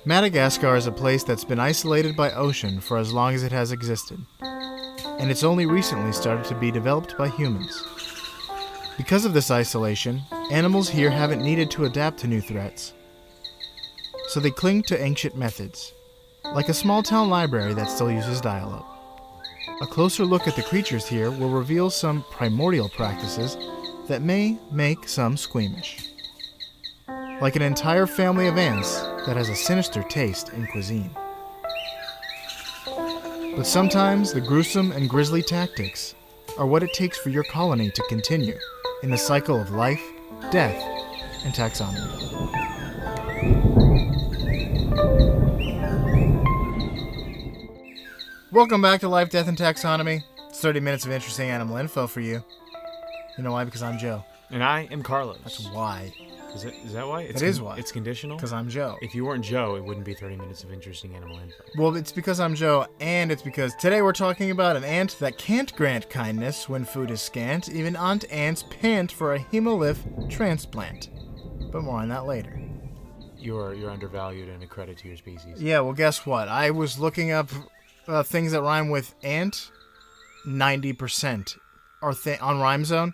Madagascar is a place that's been isolated by ocean for as long as it has existed, and it's only recently started to be developed by humans. Because of this isolation, animals here haven't needed to adapt to new threats, so they cling to ancient methods, like a small-town library that still uses dial-up. A closer look at the creatures here will reveal some primordial practices that may make some squeamish. Like an entire family of ants that has a sinister taste in cuisine. But sometimes the gruesome and grisly tactics are what it takes for your colony to continue in the cycle of life, death, and taxonomy. Welcome back to Life, Death, and Taxonomy. It's 30 minutes of interesting animal info for you. You know why? Because I'm Joe. And I am Carlos. That's why. Is that why? It is why. It's conditional? Because I'm Joe. If you weren't Joe, it wouldn't be 30 minutes of interesting animal info. Well, it's because I'm Joe, and it's because today we're talking about an ant that can't grant kindness when food is scant. Even aunt ants pant for a hemolymph transplant. But more on that later. You're undervalued and a credit to your species. Yeah, well, guess what? I was looking up things that rhyme with ant. 90% are on Rhyme Zone.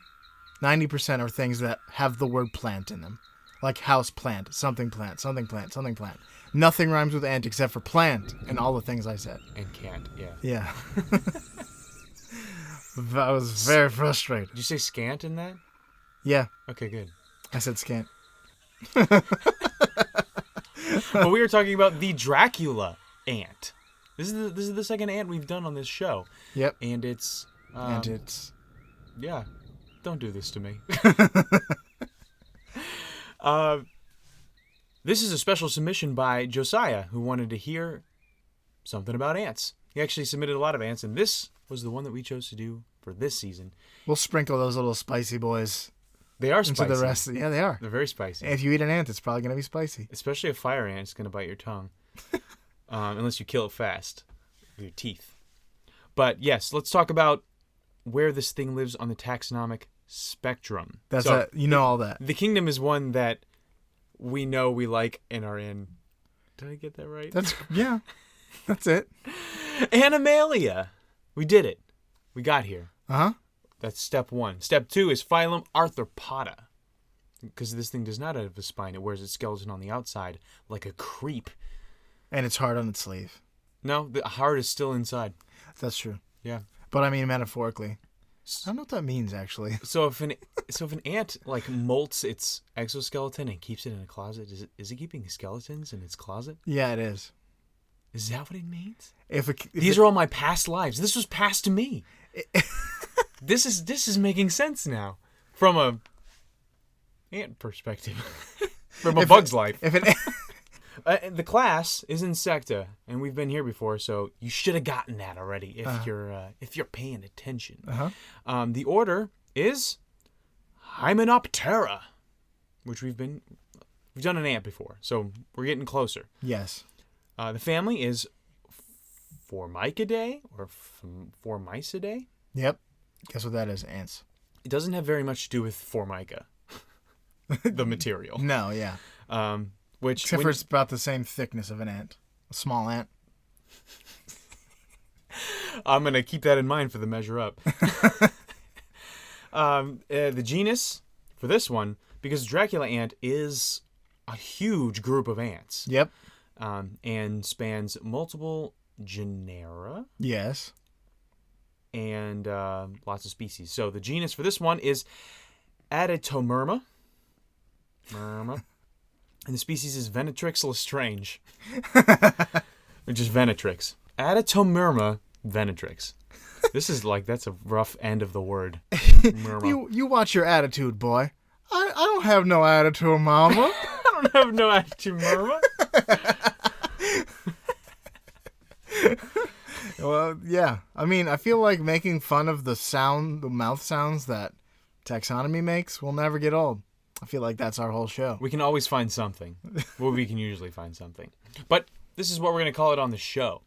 90% are things that have the word plant in them. Like house plant, something plant, something plant, something plant. Nothing rhymes with ant except for plant and all the things I said. And can't, yeah. Yeah. I was very frustrated. Did you say scant in that? Yeah. Okay, good. I said scant. Well, we were talking about the Dracula ant. This is the second ant we've done on this show. Yep. And it's... Yeah. Don't do this to me. This is a special submission by Josiah, who wanted to hear something about ants. He actually submitted a lot of ants, and this was the one that we chose to do for this season. We'll sprinkle those little spicy boys. They are spicy. Into the rest. Yeah, they are. They're very spicy. And if you eat an ant, it's probably going to be spicy. Especially a fire ant, it's going to bite your tongue. Unless you kill it fast with your teeth. But yes, let's talk about where this thing lives on the taxonomic spectrum. You know all that. The kingdom is one that we know we like and are in. Did I get that right? Yeah. That's it. Animalia. We did it. We got here. Uh-huh. That's step 1. Step 2 is phylum Arthropoda. Because this thing does not have a spine. It wears its skeleton on the outside like a creep. And it's hard on its sleeve. No, the heart is still inside. That's true. Yeah. But I mean metaphorically. I don't know what that means, actually. So if an ant like molts its exoskeleton and keeps it in a closet, is it keeping skeletons in its closet? Yeah, it is. Is that what it means? These are all my past lives. This was past to me. This is making sense now from a ant perspective, from a bug's life. The class is Insecta, and we've been here before, so you should have gotten that already if you're paying attention. Uh-huh. The order is Hymenoptera, which we've done an ant before, so we're getting closer. Yes. The family is Formicae or Formicidae. Yep. Guess what that is? Ants. It doesn't have very much to do with Formica, the material. No, yeah. Except for it's about the same thickness of an ant. A small ant. I'm going to keep that in mind for the measure up. The genus for this one, because Dracula ant is a huge group of ants. Yep. And spans multiple genera. Yes. And lots of species. So the genus for this one is Aditomerma. And the species is Venatrix lestrange, which is Venatrix. Aditomerma venatrix. That's a rough end of the word. You watch your attitude, boy. I don't have no attitude, mama. I don't have no attitude, mama. Well, yeah. I mean, I feel like making fun of the mouth sounds that taxonomy makes will never get old. I feel like that's our whole show. We can always find something. Well, we can usually find something. But this is what we're going to call it on the show.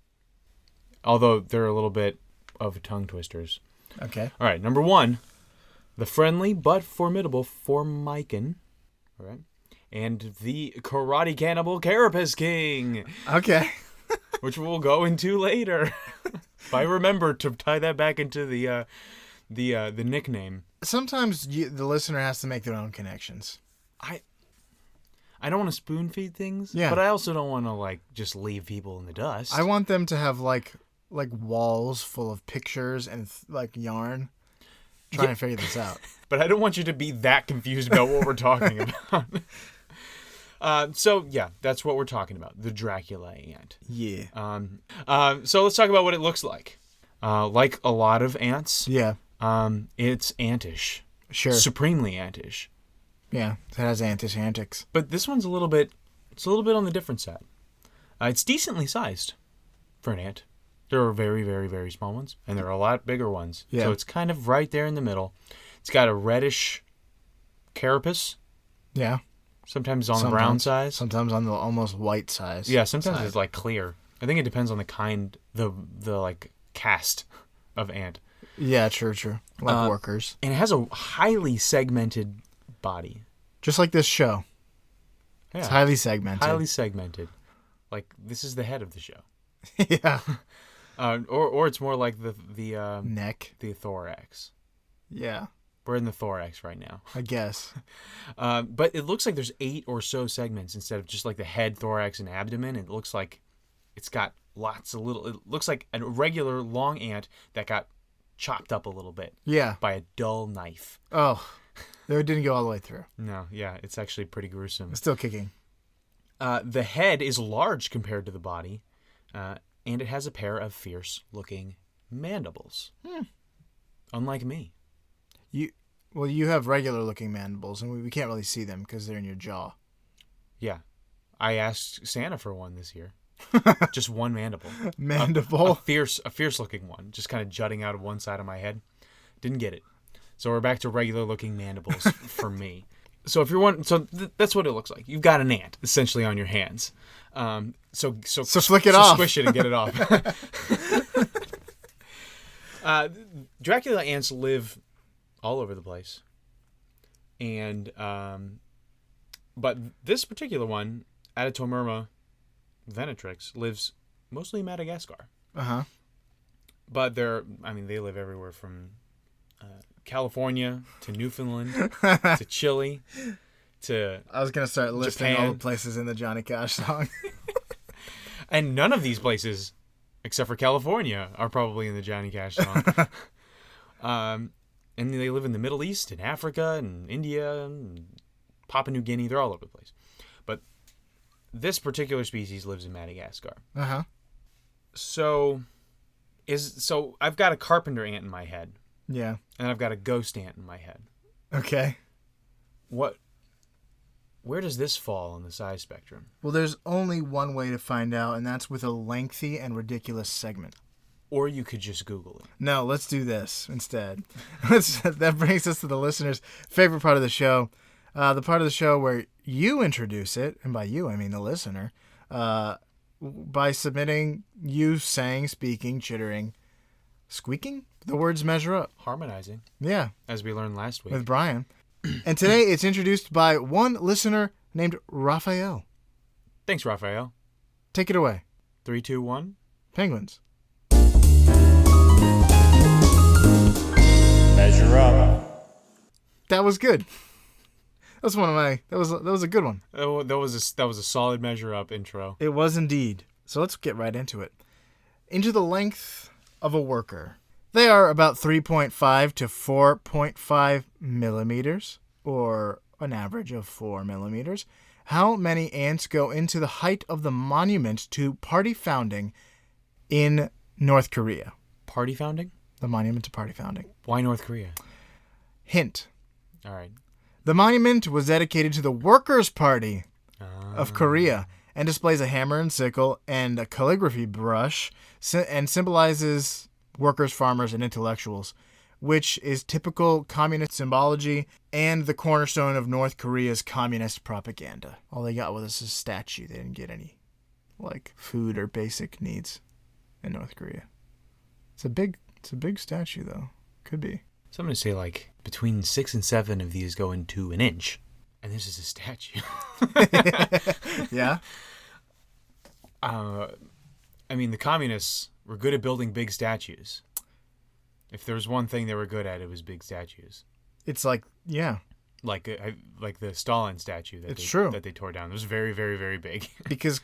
Although they're a little bit of tongue twisters. Okay. All right, number 1. The friendly but formidable Formican. All right. and the karate cannibal Carapace King. Okay. Which we'll go into later. If I remember to tie that back into the nickname. Sometimes the listener has to make their own connections. I don't want to spoon feed things, but I also don't want to just leave people in the dust. I want them to have like walls full of pictures and yarn, trying to figure this out. But I don't want you to be that confused about what we're talking about. So that's what we're talking about, the Dracula ant. Yeah. So let's talk about what it looks like. Like a lot of ants. Yeah. It's antish. Sure. Supremely antish. Yeah, it has antish antics. But this one's a little bit on the different side. It's decently sized for an ant. There are very, very, very small ones, and there are a lot bigger ones. Yeah. So it's kind of right there in the middle. It's got a reddish carapace. Yeah. Sometimes on the brown size. Sometimes on the almost white size. Yeah, sometimes it's clear. I think it depends on the kind, the cast of ant. Yeah, true. Like workers. And it has a highly segmented body. Just like this show. Yeah. It's highly segmented. Highly segmented. Like, this is the head of the show. Yeah. Or it's more like the neck. The thorax. Yeah. We're in the thorax right now. I guess. But it looks like there's 8 or so segments instead of just like the head, thorax, and abdomen. It looks like it's got lots of little... It looks like a regular long ant that got chopped up a little bit. Yeah. By a dull knife. Oh. It didn't go all the way through. No, yeah. It's actually pretty gruesome. It's still kicking. The head is large compared to the body. And it has a pair of fierce-looking mandibles. Unlike me. You have regular-looking mandibles, and we can't really see them because they're in your jaw. Yeah. I asked Santa for one this year. Just one mandible. Mandible? A fierce-looking one, just kind of jutting out of one side of my head. Didn't get it. So we're back to regular-looking mandibles for me. So if you're one, that's what it looks like. You've got an ant essentially on your hands. So flick it off. Squish it and get it off. Dracula ants live all over the place, and but this particular one, Adatomyrma venatrix, lives mostly in Madagascar. But they live everywhere from California to Newfoundland to Chile to I was gonna start listing Japan. all the places in the Johnny Cash song. And none of these places, except for California, are probably in the Johnny Cash song. And they live in the Middle East and Africa and India and Papua New Guinea. They're all over the place. But this particular species lives in Madagascar. So I've got a carpenter ant in my head. Yeah. And I've got a ghost ant in my head. Okay. Where does this fall on the size spectrum? Well, there's only one way to find out, and that's with a lengthy and ridiculous segment. Or you could just Google it. No, let's do this instead. That brings us to the listener's favorite part of the show. The part of the show where you introduce it, and by you, I mean the listener, by submitting you saying, speaking, chittering, squeaking. The words measure up. Harmonizing. Yeah. As we learned last week. With Brian. And today it's introduced by one listener named Raphael. Thanks, Raphael. Take it away. 3, 2, 1. Penguins. Measure up. That was good. That was a good one. Oh, that was a solid measure up intro. It was indeed. So let's get right into it. Into the length of a worker. They are about 3.5 to 4.5 millimeters, or an average of 4 millimeters. How many ants go into the height of the monument to party founding in North Korea? Party founding? The monument to party founding. Why North Korea? Hint. All right. The monument was dedicated to the Workers' Party of Korea and displays a hammer and sickle and a calligraphy brush and symbolizes workers, farmers, and intellectuals, which is typical communist symbology and the cornerstone of North Korea's communist propaganda. All they got was a statue. They didn't get any, food or basic needs in North Korea. It's a big statue, though. Could be. So I'm going to say, between 6 and 7 of these go into an inch, and this is a statue. Yeah. I mean, the communists were good at building big statues. If there was one thing they were good at, it was big statues. It's like, yeah. Like the Stalin statue that they tore down. It was very, very, very big. because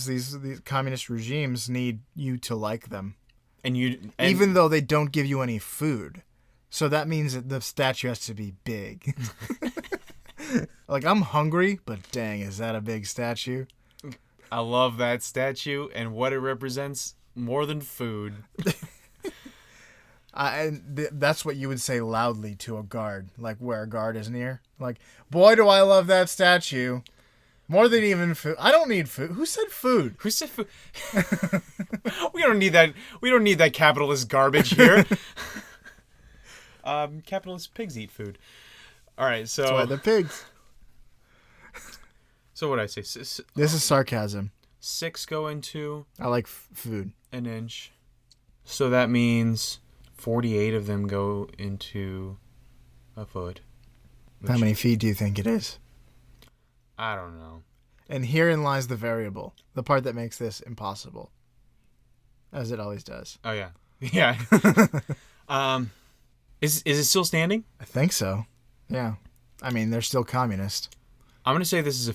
these communist regimes need you to like them. Even though they don't give you any food. So that means that the statue has to be big. Like, I'm hungry, but dang, is that a big statue? I love that statue and what it represents more than food. That's what you would say loudly to a guard, like where a guard is near. Like, boy, do I love that statue. More than even food. I don't need food. Who said food? Who said food? We don't need that. We don't need that capitalist garbage here. Capitalist pigs eat food. All right, so that's why they're pigs. So what did I say? This is sarcasm. 6 go into. I like food. An inch. So that means 48 of them go into a foot. How many feet do you think it is? I don't know. And herein lies the variable, the part that makes this impossible, as it always does. Oh yeah, yeah. Is it still standing? I think so. Yeah. I mean, they're still communist. I'm gonna say this is a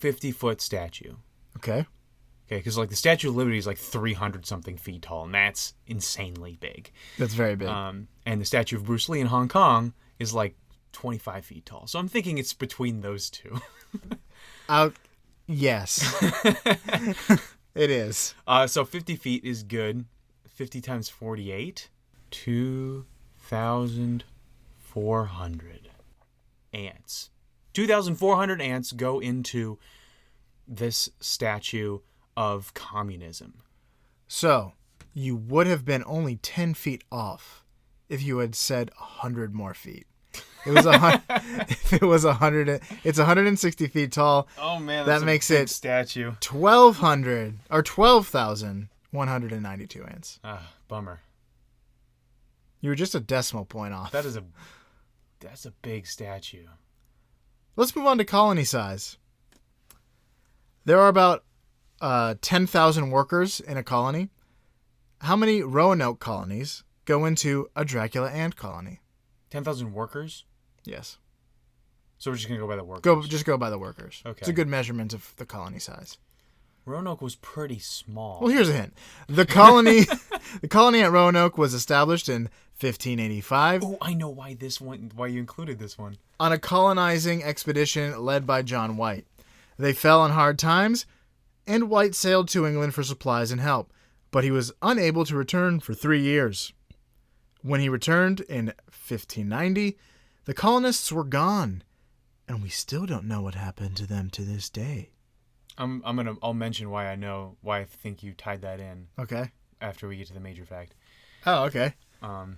50-foot statue. Okay. Okay, because like the Statue of Liberty is like 300 something feet tall, and that's insanely big. That's very big. And the statue of Bruce Lee in Hong Kong is like 25 feet tall. So I'm thinking it's between those two. Yes. It is. So 50 feet is good. 50 times 48, 2,400 ants. 2,400 ants go into this statue of communism. So, you would have been only 10 feet off if you had said 100 more feet. It was if it was 100, it's 160 feet tall. Oh man, that makes it statue. 1,200 or 12,192 ants. Bummer. You were just a decimal point off. That's a big statue. Let's move on to colony size. There are about 10,000 workers in a colony. How many Roanoke colonies go into a Dracula ant colony? 10,000 workers? Yes. So we're just going to go by the workers? Just go by the workers. Okay. It's a good measurement of the colony size. Roanoke was pretty small. Well, here's a hint. The colony at Roanoke was established in 1585. Oh, I know why you included this one. On a colonizing expedition led by John White. They fell on hard times, and White sailed to England for supplies and help, but he was unable to return for 3 years. When he returned in 1590, the colonists were gone, and we still don't know what happened to them to this day. I'll mention why I think you tied that in. Okay. After we get to the major fact. Oh, okay. Are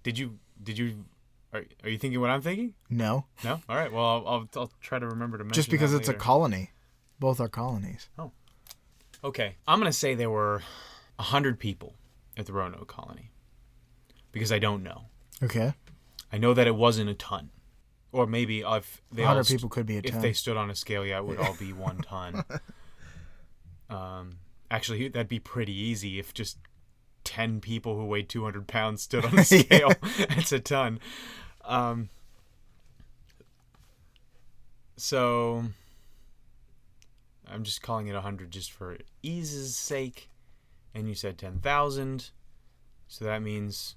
you thinking what I'm thinking? No. No? All right. Well, I'll try to remember to mention just because that it's later. a colony. Both are colonies. Oh. Okay. I'm going to say there were 100 people at the Roanoke colony because I don't know. Okay. I know that it wasn't a ton. Or maybe if they 100 people could be a ton. If they stood on a scale, yeah, it would all be 1 ton. Actually, that'd be pretty easy if just 10 people who weighed 200 pounds stood on a scale. It's a ton. So I'm just calling it 100 just for ease's sake. And you said 10,000. So that means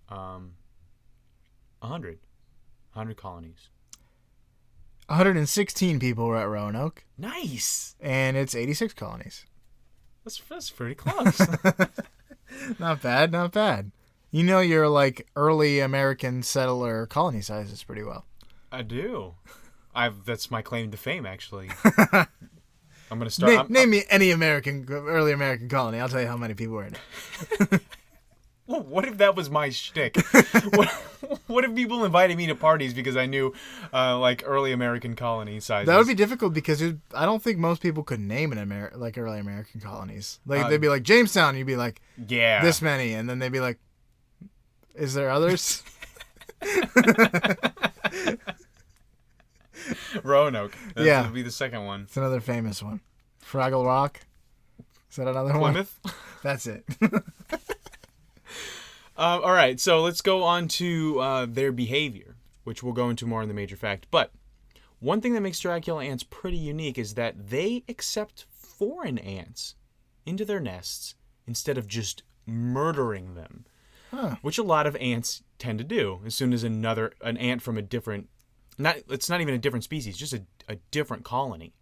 100 colonies. 116 people were at Roanoke. Nice. And it's 86 colonies. That's pretty close. Not bad, not bad. You know your like early American settler colony sizes pretty well. I do. That's my claim to fame, actually. I'm gonna start. Name me any early American colony. I'll tell you how many people were in it. Well, what if that was my shtick? What if people invited me to parties because I knew like early American colony sizes? That would be difficult because I don't think most people could name like early American colonies. Like they'd be like Jamestown, you'd be like, yeah, this many, and then they'd be like, is there others? Roanoke. That would be the second one. It's another famous one. Fraggle Rock. Is that another Plymouth? one? That's it. All right, so let's go on to their behavior, which we'll go into more in the major fact. But one thing that makes Dracula ants pretty unique is that they accept foreign ants into their nests instead of just murdering them, which a lot of ants tend to do. As soon as an ant from a different, it's not even a different species, just a different colony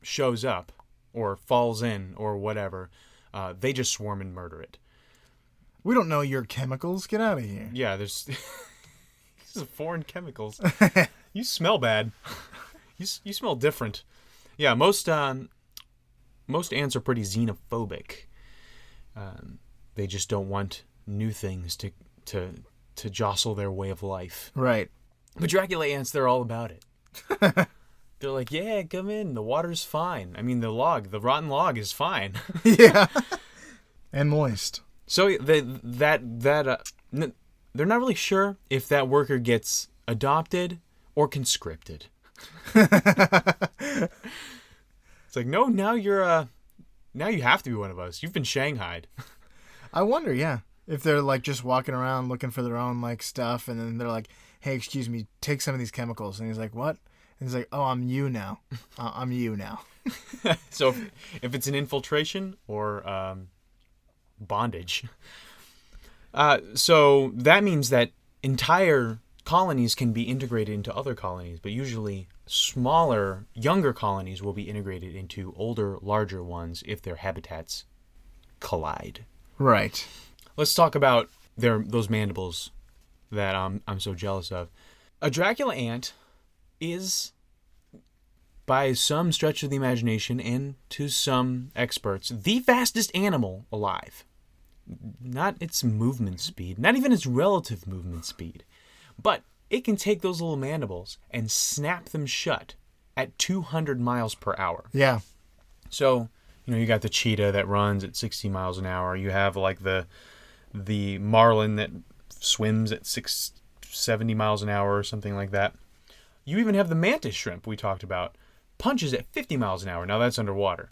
shows up or falls in or whatever, they just swarm and murder it. We don't know your chemicals. Get out of here. Yeah, there's these are foreign chemicals. You smell bad. You smell different. Yeah, most ants are pretty xenophobic. They just don't want new things to jostle their way of life. Right. But Dracula ants, they're all about it. They're like, yeah, come in. The water's fine. I mean, the rotten log is fine. Yeah. And moist. So they're not really sure if that worker gets adopted or conscripted. It's like, no, now you have to be one of us. You've been shanghaied. I wonder, yeah, if they're like just walking around looking for their own like stuff, and then they're like, hey, excuse me, take some of these chemicals. And he's like, what? And he's like, oh, I'm you now. I'm you now. So if it's an infiltration or bondage. So that means that entire colonies can be integrated into other colonies, but usually smaller, younger colonies will be integrated into older, larger ones if their habitats collide. Right. Let's talk about those mandibles that I'm so jealous of. A Dracula ant is, by some stretch of the imagination and to some experts, the fastest animal alive. Not its movement speed, not even its relative movement speed, but it can take those little mandibles and snap them shut at 200 miles per hour. Yeah. So, you got the cheetah that runs at 60 miles an hour. You have like the marlin that swims at 70 miles an hour or something like that. You even have the mantis shrimp we talked about, punches at 50 miles an hour. Now that's underwater.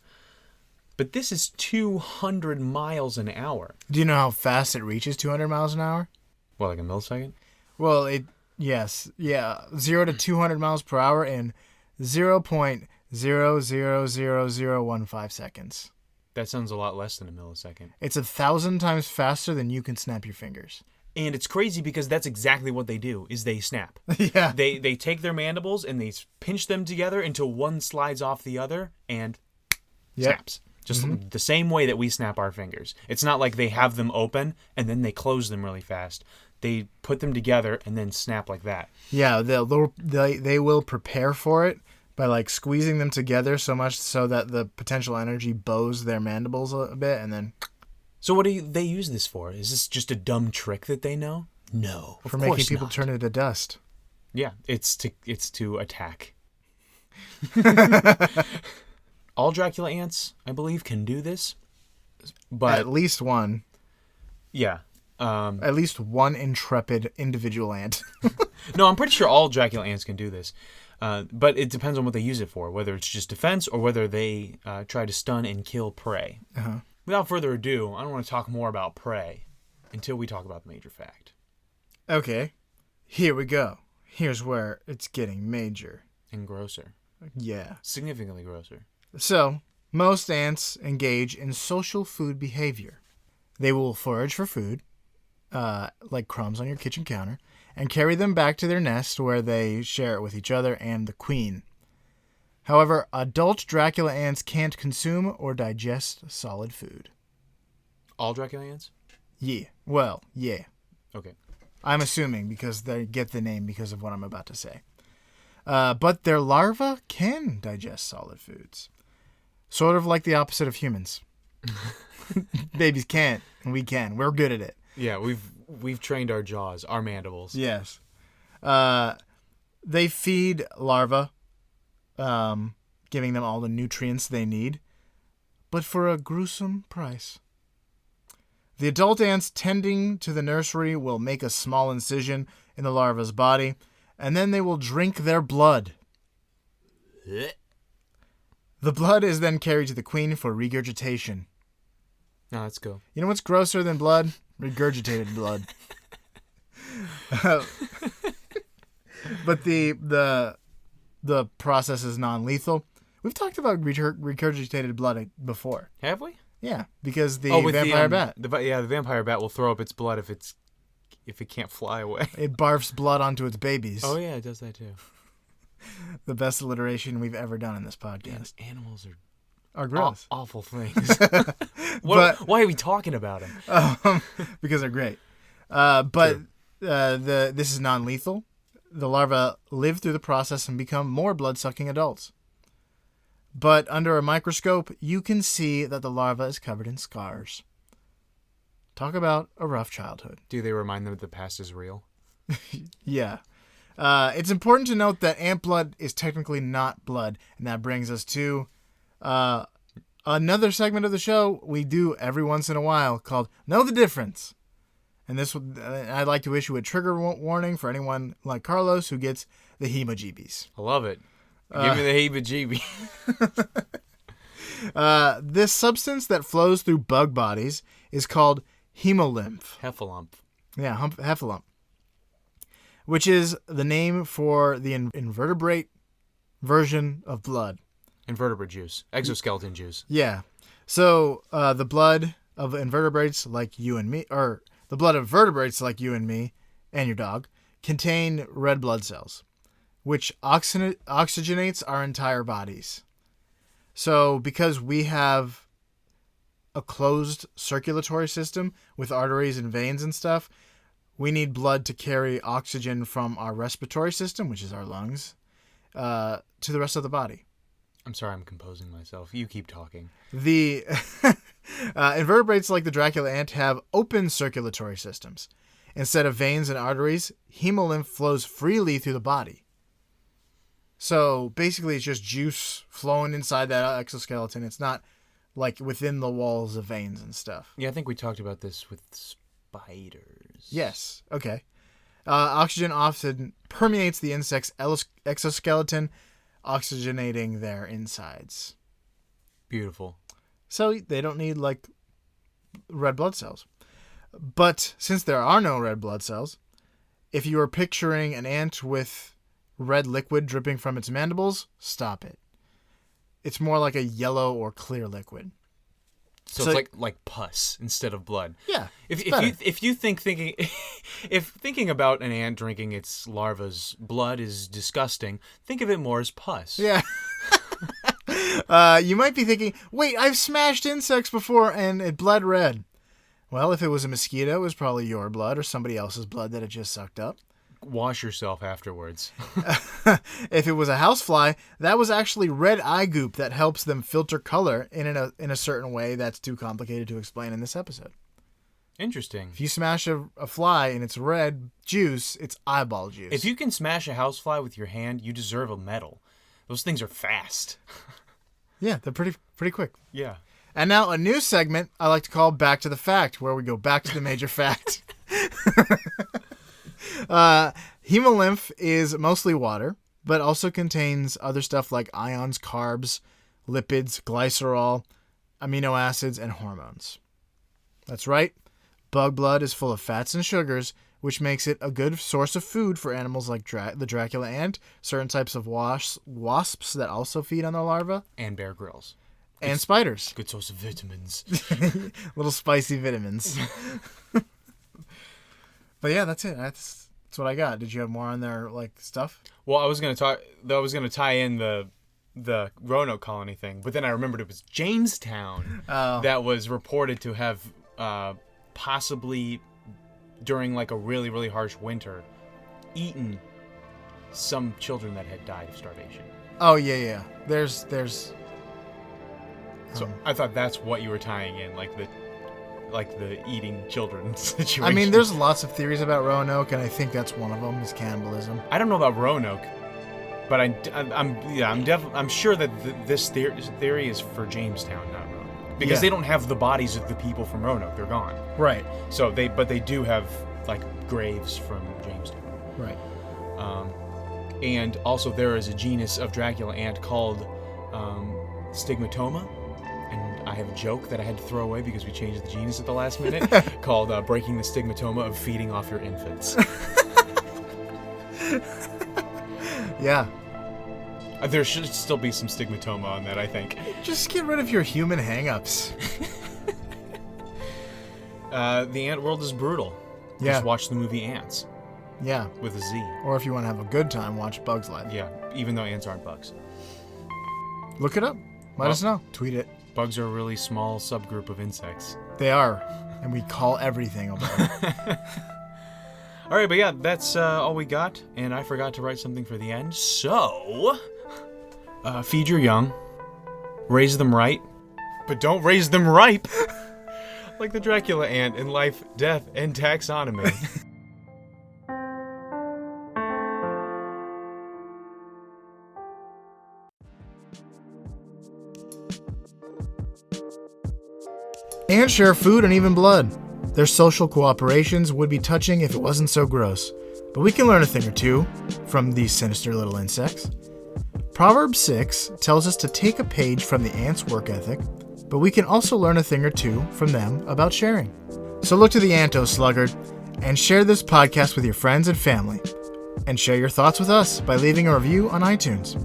But this is 200 miles an hour. Do you know how fast it reaches 200 miles an hour? What, like a millisecond? Well, yes. Yeah. 0 to 200 miles per hour in 0.000015 seconds. That sounds a lot less than a millisecond. It's 1,000 times faster than you can snap your fingers. And it's crazy because that's exactly what they do, is they snap. Yeah. They take their mandibles and they pinch them together until one slides off the other and snaps. Just the same way that we snap our fingers. It's not like they have them open and then they close them really fast. They put them together and then snap like that. Yeah, they will prepare for it by like squeezing them together so much so that the potential energy bows their mandibles a bit, and then. So what do they use this for? Is this just a dumb trick that they know? No, for making people turn into dust. Yeah, it's to attack. All Dracula ants, I believe, can do this. But at least one. Yeah. At least one intrepid individual ant. No, I'm pretty sure all Dracula ants can do this. But it depends on what they use it for, whether it's just defense or whether they try to stun and kill prey. Uh-huh. Without further ado, I don't want to talk more about prey until we talk about the major fact. Okay. Here we go. Here's where it's getting major. And grosser. Yeah. Significantly grosser. So, most ants engage in social food behavior. They will forage for food, like crumbs on your kitchen counter, and carry them back to their nest where they share it with each other and the queen. However, adult Dracula ants can't consume or digest solid food. All Dracula ants? Yeah. Well, yeah. Okay. I'm assuming because they get the name because of what I'm about to say. But their larvae can digest solid foods. Sort of like the opposite of humans. Babies can't, and we can. We're good at it. Yeah, we've trained our jaws, our mandibles. Yes. They feed larvae, giving them all the nutrients they need, but for a gruesome price. The adult ants tending to the nursery will make a small incision in the larva's body, and then they will drink their blood. The blood is then carried to the queen for regurgitation. No, let's go. You know what's grosser than blood? Regurgitated blood. But the process is non-lethal. We've talked about regurgitated blood before. Have we? Yeah, because the with vampire bat. The vampire bat will throw up its blood if it can't fly away. It barfs blood onto its babies. Oh yeah, it does that too. The best alliteration we've ever done in this podcast. Animals are gross. Awful things. Why are we talking about them? Because they're great. This is non-lethal. The larvae live through the process and become more blood-sucking adults. But under a microscope, you can see that the larva is covered in scars. Talk about a rough childhood. Do they remind them that the past is real? Yeah. It's important to note that ant blood is technically not blood, and that brings us to another segment of the show we do every once in a while called Know the Difference. And I'd like to issue a trigger warning for anyone like Carlos who gets the heebie-jeebies. I love it. Give me the heebie-jeebies. This substance that flows through bug bodies is called hemolymph. Heffalump. Yeah, heffalump. Which is the name for the invertebrate version of blood. Invertebrate juice. Exoskeleton juice. Yeah. So the blood of invertebrates like you and me, or the blood of vertebrates like you and me and your dog, contain red blood cells, which oxygenates our entire bodies. So because we have a closed circulatory system with arteries and veins and stuff, we need blood to carry oxygen from our respiratory system, which is our lungs, to the rest of the body. I'm sorry, I'm composing myself. You keep talking. The invertebrates like the Dracula ant have open circulatory systems. Instead of veins and arteries, hemolymph flows freely through the body. So basically it's just juice flowing inside that exoskeleton. It's not like within the walls of veins and stuff. Yeah, I think we talked about this with spiders. Yes. Okay. Oxygen often permeates the insect's exoskeleton, oxygenating their insides. Beautiful. So they don't need like red blood cells. But since there are no red blood cells, if you are picturing an ant with red liquid dripping from its mandibles, stop it. It's more like a yellow or clear liquid. So it's like pus instead of blood. Yeah. If you thinking about an ant drinking its larva's blood is disgusting, think of it more as pus. Yeah. You might be thinking, wait, I've smashed insects before and it bled red. Well, if it was a mosquito, it was probably your blood or somebody else's blood that it just sucked up. Wash yourself afterwards. If it was a housefly, that was actually red eye goop that helps them filter color in a certain way that's too complicated to explain in this episode. Interesting. If you smash a fly and it's red juice, it's eyeball juice. If you can smash a housefly with your hand, you deserve a medal. Those things are fast. Yeah, they're pretty quick. Yeah. And now a new segment I like to call Back to the Fact, where we go back to the major fact. Hemolymph is mostly water, but also contains other stuff like ions, carbs, lipids, glycerol, amino acids, and hormones. That's right. Bug blood is full of fats and sugars, which makes it a good source of food for animals like the Dracula ant, certain types of wasps that also feed on their larvae, and Bear Grylls. And spiders. Good source of vitamins. Little spicy vitamins. But yeah, that's it. That's what I got. Did you have more on there, like, stuff? Well, I was gonna tie in the Roanoke colony thing, but then I remembered it was Jamestown that was reported to have possibly during like a really, really harsh winter eaten some children that had died of starvation. Oh yeah. There's So I thought that's what you were tying in, like the eating children situation. I mean, there's lots of theories about Roanoke, and I think that's one of them is cannibalism. I don't know about Roanoke, but I'm sure that this theory is for Jamestown, not Roanoke, because they don't have the bodies of the people from Roanoke; they're gone. Right. So they do have like graves from Jamestown. Right. And also there is a genus of Dracula ant called Stigmatoma. And I have a joke that I had to throw away because we changed the genus at the last minute called breaking the stigmatoma of feeding off your infants. Yeah. There should still be some stigmatoma on that, I think. Just get rid of your human hang-ups. The ant world is brutal. Yeah. Just watch the movie Ants. Yeah. With a Z. Or if you want to have a good time, watch Bug's Life. Yeah, even though ants aren't bugs. Look it up. Let us know. Tweet it. Bugs are a really small subgroup of insects. They are. And we call everything a bug. All right, but yeah, that's all we got. And I forgot to write something for the end. So, feed your young. Raise them right. But don't raise them ripe. Like the Dracula ant in Life, Death, and Taxonomy. Ants share food and even blood. Their social cooperations would be touching if it wasn't so gross. But we can learn a thing or two from these sinister little insects. Proverbs 6 tells us to take a page from the ants' work ethic, but we can also learn a thing or two from them about sharing. So look to the ant, O sluggard, and share this podcast with your friends and family. And share your thoughts with us by leaving a review on iTunes.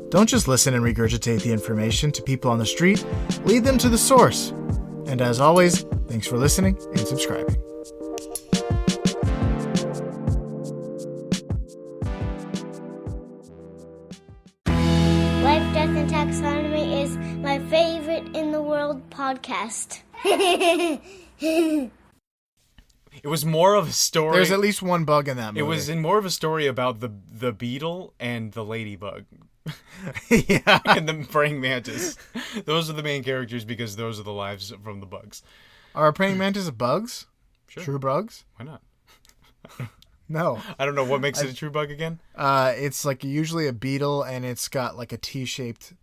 Don't just listen and regurgitate the information to people on the street, lead them to the source. And as always, thanks for listening and subscribing. Life, Death, and Taxonomy is my favorite in the world podcast. It was more of a story. There's at least one bug in that movie. It was more of a story about the beetle and the ladybug. Yeah. And the praying mantis. Those are the main characters because those are the lives from the bugs. Are praying mantis bugs? Sure. True bugs? Why not? No. I don't know what makes it a true bug again. It's like usually a beetle, and it's got like a T-shaped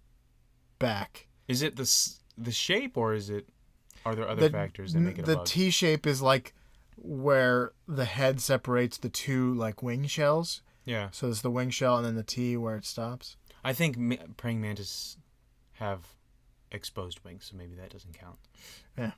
back. Is it the shape, or are there other factors that make it a bug? The T shape is like where the head separates the two like wing shells. Yeah. So there's the wing shell and then the T where it stops. I think praying mantis have exposed wings, so maybe that doesn't count. Yeah.